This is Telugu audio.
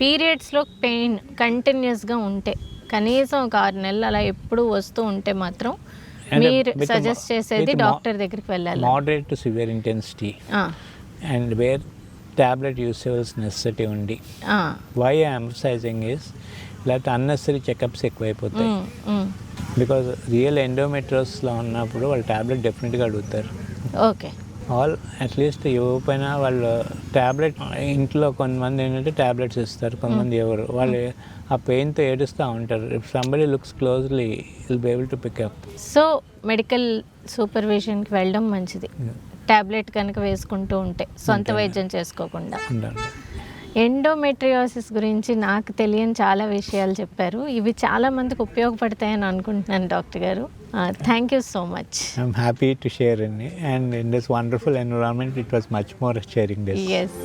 పీరియడ్స్లో పెయిన్ కంటిన్యూస్గా ఉంటే కనీసం ఒక 6 నెలలు అలా ఎప్పుడు వస్తూ ఉంటే మాత్రం మీరు సజెస్ట్ చేసేది డాక్టర్ దగ్గరికి వెళ్ళాలి. Moderate to severe intensity and where tablet use చేయాల్సిన నెసెసిటీ ఉంది. వై ఐ ఎంఫసైజింగ్ ఇస్ లేకపోతే అన్నెసరీ చెకప్స్ ఎక్కువైపోతాయి. బికాజ్ రియల్ ఎండోమెట్రోస్లో ఉన్నప్పుడు వాళ్ళు టాబ్లెట్ డెఫినెట్గా అడుగుతారు. ఓకే, ఆల్ అట్లీస్ట్ ఇవ్వకపోయినా వాళ్ళు టాబ్లెట్ ఇంట్లో కొంతమంది ఏంటంటే టాబ్లెట్స్ ఇస్తారు, కొంతమంది ఎవరు వాళ్ళు ఆ పెయిన్తో ఏడుస్తూ ఉంటారు. If somebody looks closely will be able to pick up. So medical సూపర్విజన్కి వెళ్ళడం మంచిది, టాబ్లెట్ కనుక వేసుకుంటూ ఉంటే సొంత వైద్యం చేసుకోకుండా. ఎండోమెట్రియోసిస్ గురించి నాకు తెలియని చాలా విషయాలు చెప్పారు. ఇవి చాలా మందికి ఉపయోగపడతాయని అనుకుంటున్నాను డాక్టర్ గారు. Thank you so much. I'm happy to share and in this wonderful environment it was much more sharing this. Yes.